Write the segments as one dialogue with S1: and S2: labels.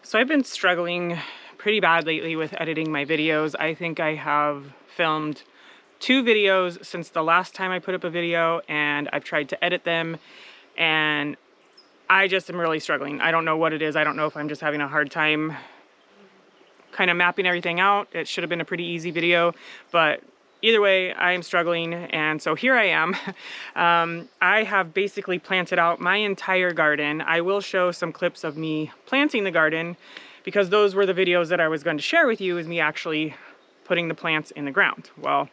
S1: So I've been struggling pretty bad lately with editing my videos. I think I have filmed 2 videos since the last time I put up a video, and I've tried to edit them, and I just am really struggling. I don't know what it is. I don't know if I'm just having a hard time kind of mapping everything out. It should have been a pretty easy video, but either way, I am struggling, and so here I am. I have basically planted out my entire garden. I will show some clips of me planting the garden because those were the videos that I was going to share with you, is me actually putting the plants in the ground. Well,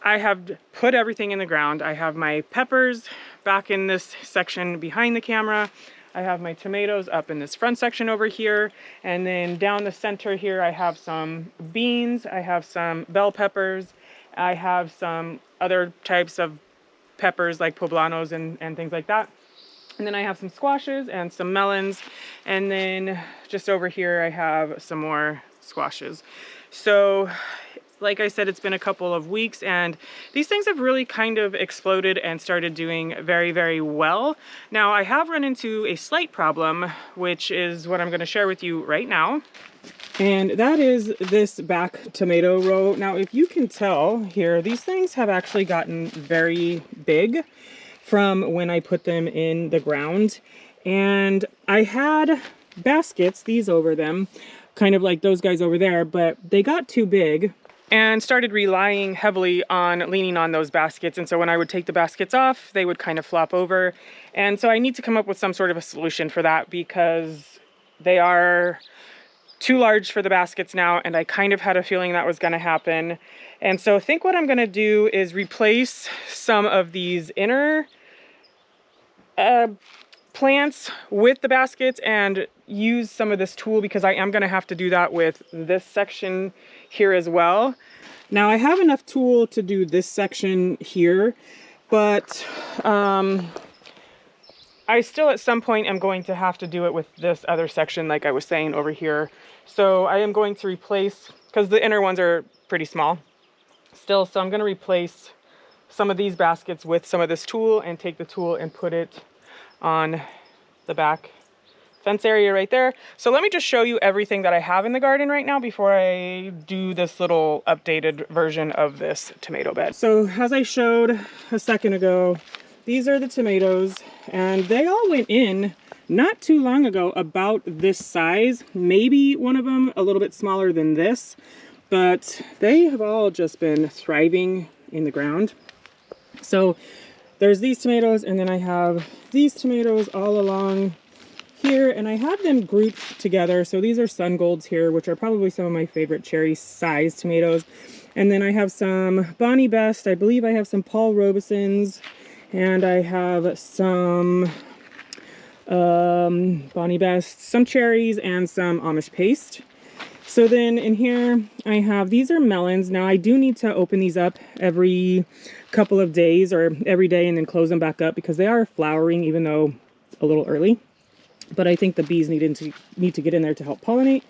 S1: I have put everything in the ground. I have my peppers back in this section behind the camera. I have my tomatoes up in this front section over here. And then down the center here, I have some beans. I have some bell peppers. I have some other types of peppers like poblanos and things like that. And then I have some squashes and some melons. And then just over here, I have some more squashes. So like I said, it's been a couple of weeks and these things have really kind of exploded and started doing very, very well. Now I have run into a slight problem, which is what I'm going to share with you right now. And that is this back tomato row. Now, if you can tell here, these things have actually gotten very big from when I put them in the ground. And I had baskets, these over them, kind of like those guys over there, but they got too big and started relying heavily on leaning on those baskets. And so when I would take the baskets off, they would kind of flop over. And so I need to come up with some sort of a solution for that because they are too large for the baskets now. And I kind of had a feeling that was going to happen. And so I think what I'm going to do is replace some of these inner plants with the baskets and use some of this tool, because I am going to have to do that with this section here as well. Now I have enough tool to do this section here, but I still at some point am going to have to do it with this other section like I was saying over here. So I am going to replace, because the inner ones are pretty small still, so I'm going to replace some of these baskets with some of this tool and take the tool and put it on the back fence area right there. So let me just show you everything that I have in the garden right now before I do this little updated version of this tomato bed. So as I showed a second ago, these are the tomatoes, and they all went in not too long ago, about this size. Maybe one of them a little bit smaller than this, but they have all just been thriving in the ground. So there's these tomatoes, and then I have these tomatoes all along here, and I have them grouped together. So these are Sun Golds here, which are probably some of my favorite cherry size tomatoes. And then I have some Bonnie Best. I believe I have some Paul Robesons, and I have some Bonnie Best, some cherries, and some Amish paste. So then in here I have, these are melons. Now I do need to open these up every couple of days or every day and then close them back up because they are flowering, even though a little early. But I think the bees need to get in there to help pollinate.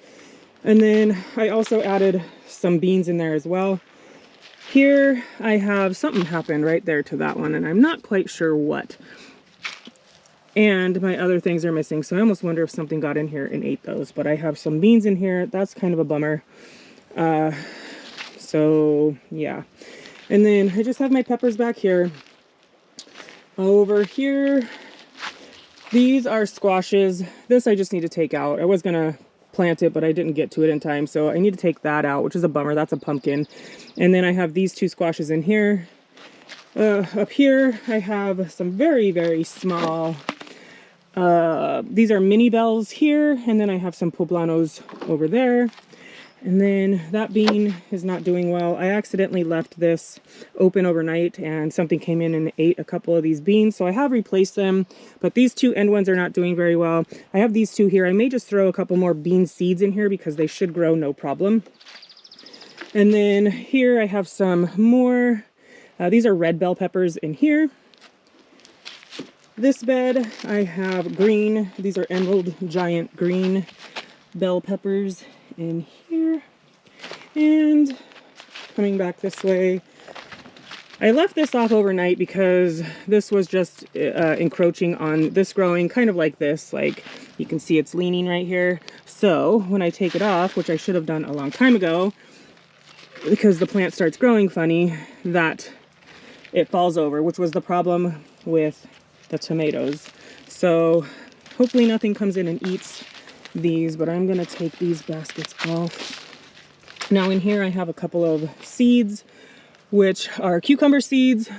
S1: And then I also added some beans in there as well. Here I have something happened right there to that one, and I'm not quite sure what. And my other things are missing, so I almost wonder if something got in here and ate those. But I have some beans in here. That's kind of a bummer. So yeah. And then I just have my peppers back here. Over here, these are squashes. This I just need to take out. I was gonna plant it, but I didn't get to it in time, so I need to take that out, which is a bummer. That's a pumpkin. And then I have these 2 squashes in here. Up here I have some very, very small, these are mini bells here, and then I have some poblanos over there. And then that bean is not doing well. I accidentally left this open overnight and something came in and ate a couple of these beans. So I have replaced them, but these 2 end ones are not doing very well. I have these 2 here. I may just throw a couple more bean seeds in here because they should grow no problem. And then here I have some more. These are red bell peppers in here. This bed I have green. These are emerald giant green bell peppers in here. And coming back this way, I left this off overnight because this was just encroaching on this growing kind of like this. Like You can see it's leaning right here. So when I take it off, which I should have done a long time ago, because the plant starts growing funny, that it falls over, which was the problem with the tomatoes. So hopefully nothing comes in and eats these, but I'm gonna take these baskets off. Now in here I have a couple of seeds, which are cucumber seeds.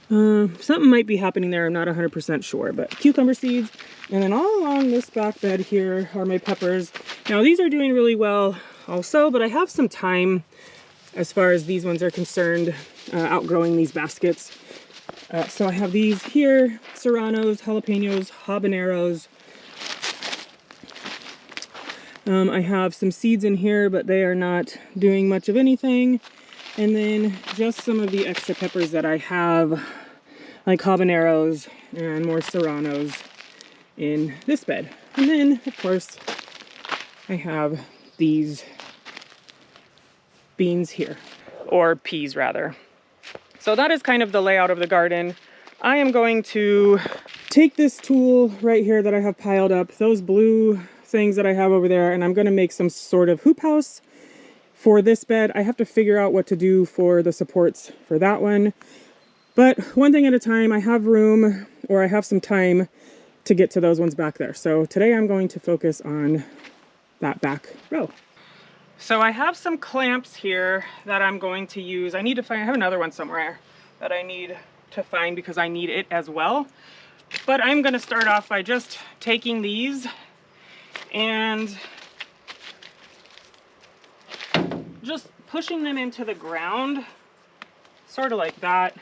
S1: Something might be happening there, I'm not 100% sure, but cucumber seeds. And then all along this back bed here are my peppers. Now these are doing really well also, but I have some time as far as these ones are concerned, outgrowing these baskets. So I have these here, serranos, jalapenos, habaneros. I have some seeds in here, but they are not doing much of anything. And then just some of the extra peppers that I have, like habaneros and more serranos in this bed. And then, of course, I have these beans here, or peas rather. So that is kind of the layout of the garden. I am going to take this tool right here that I have piled up, those blue things that I have over there, and I'm going to make some sort of hoop house for this bed. I have to figure out what to do for the supports for that one. But one thing at a time, I have room, or I have some time to get to those ones back there. So today I'm going to focus on that back row. So I have some clamps here that I'm going to use. I need to find, I have another one somewhere that I need to find because I need it as well. But I'm going to start off by just taking these and just pushing them into the ground, sort of like that.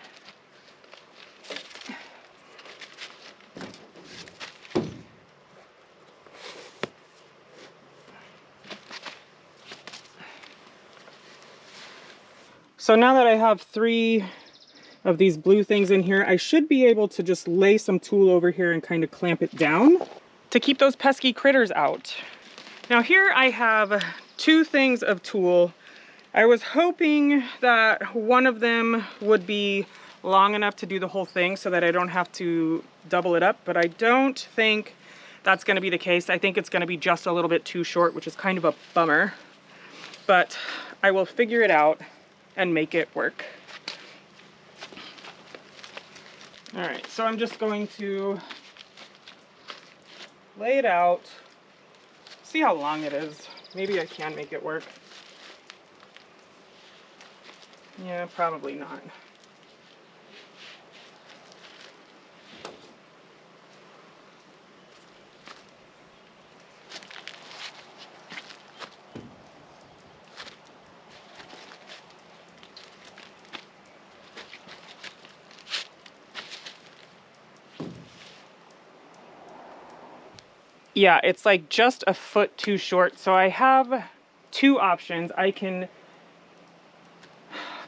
S1: So now that I have 3 of these blue things in here, I should be able to just lay some tool over here and kind of clamp it down to keep those pesky critters out. Now here I have 2 things of tool. I was hoping that one of them would be long enough to do the whole thing so that I don't have to double it up, but I don't think that's going to be the case. I think it's going to be just a little bit too short, which is kind of a bummer, but I will figure it out and make it work. All right, so I'm just going to lay it out, see how long it is. Maybe I can make it work. Yeah, probably not. Yeah, it's like just a foot too short. So I have 2 options. I can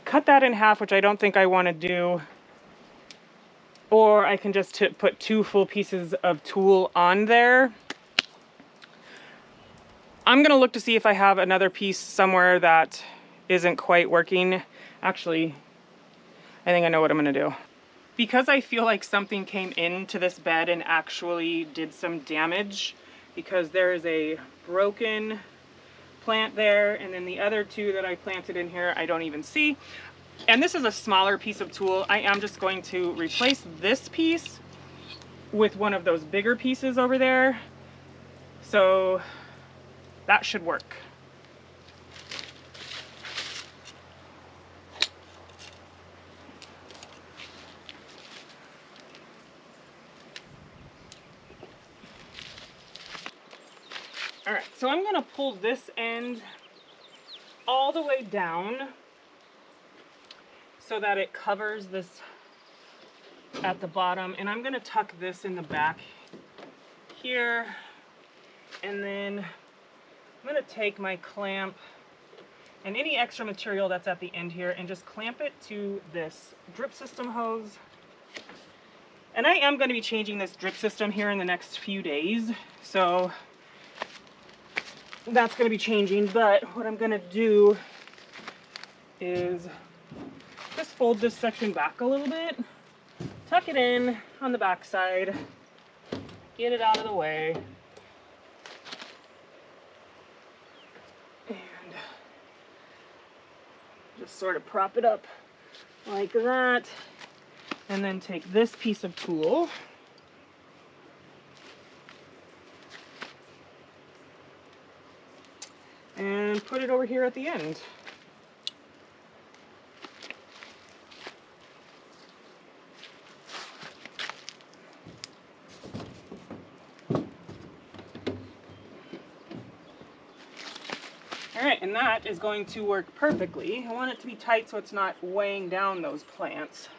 S1: cut that in half, which I don't think I want to do, or I can just put 2 full pieces of tool on there. I'm gonna look to see if I have another piece somewhere that isn't quite working. Actually, I think I know what I'm gonna do. Because I feel like something came into this bed and actually did some damage, because there is a broken plant there, and then the other 2 that I planted in here I don't even see. And this is a smaller piece of tool. I am just going to replace this piece with one of those bigger pieces over there. So that should work. All right, so I'm gonna pull this end all the way down so that it covers this at the bottom, and I'm gonna tuck this in the back here, and then I'm gonna take my clamp and any extra material that's at the end here and just clamp it to this drip system hose. And I am gonna be changing this drip system here in the next few days, so that's going to be changing. But what I'm going to do is just fold this section back a little bit, tuck it in on the back side, get it out of the way, just sort of prop it up like that, and then take this piece of tulle and put it over here at the end. Alright, and that is going to work perfectly. I want it to be tight so it's not weighing down those plants.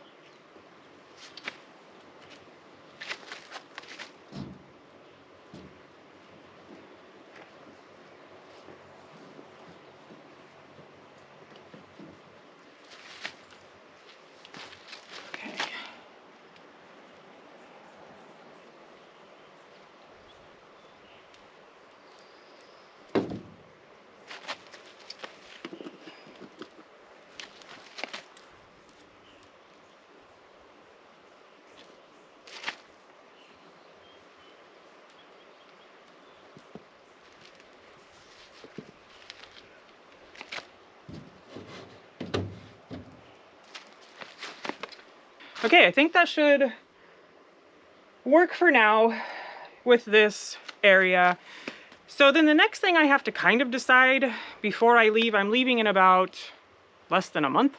S1: Okay, I think that should work for now with this area. So then the next thing I have to kind of decide before I leave, I'm leaving in about less than a month,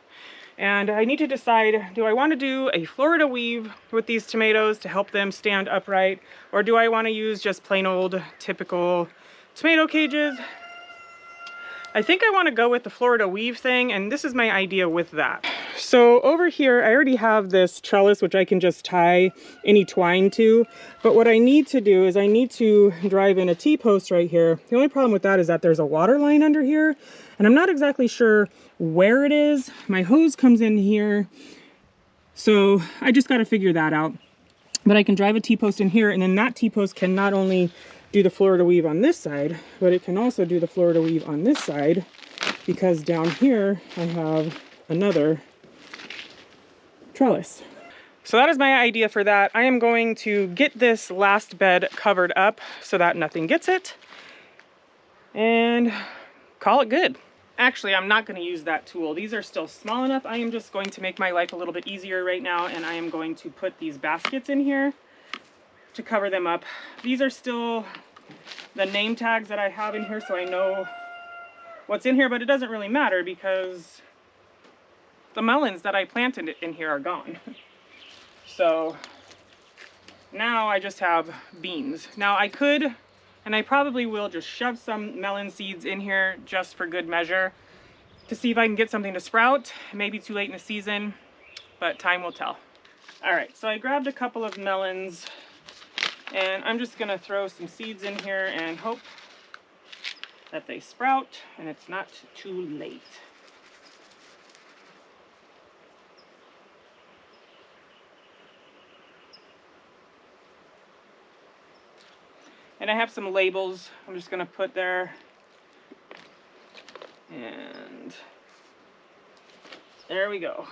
S1: and I need to decide, do I want to do a Florida weave with these tomatoes to help them stand upright, or do I want to use just plain old typical tomato cages? I think I want to go with the Florida weave thing, and this is my idea with that. So over here, I already have this trellis, which I can just tie any twine to. But what I need to do is I need to drive in a T-post right here. The only problem with that is that there's a water line under here, and I'm not exactly sure where it is. My hose comes in here, so I just got to figure that out. But I can drive a T-post in here, and then that T-post can not only do the Florida weave on this side, but it can also do the Florida weave on this side, because down here I have another trellis. So that is my idea for that. I am going to get this last bed covered up so that nothing gets it and call it good. Actually, I'm not going to use that tool. These are still small enough. I am just going to make my life a little bit easier right now, and I am going to put these baskets in here to cover them up. These are still the name tags that I have in here, so I know what's in here, but it doesn't really matter because the melons that I planted in here are gone. So now I just have beans. Now I could, and I probably will, just shove some melon seeds in here just for good measure to see if I can get something to sprout. It may be too late in the season, but time will tell. All right, so I grabbed a couple of melons, and I'm just gonna throw some seeds in here and hope that they sprout and it's not too late. And I have some labels I'm just gonna put there. And there we go.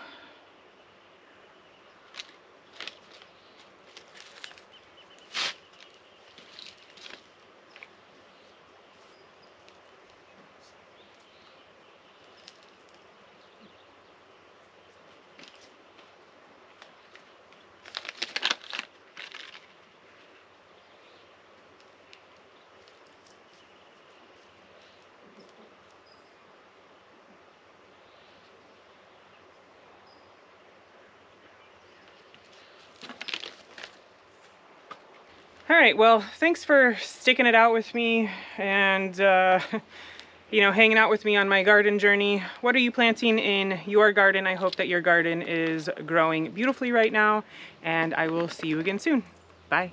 S1: All right, well, thanks for sticking it out with me and, you know, hanging out with me on my garden journey. What are you planting in your garden? I hope that your garden is growing beautifully right now, and I will see you again soon. Bye.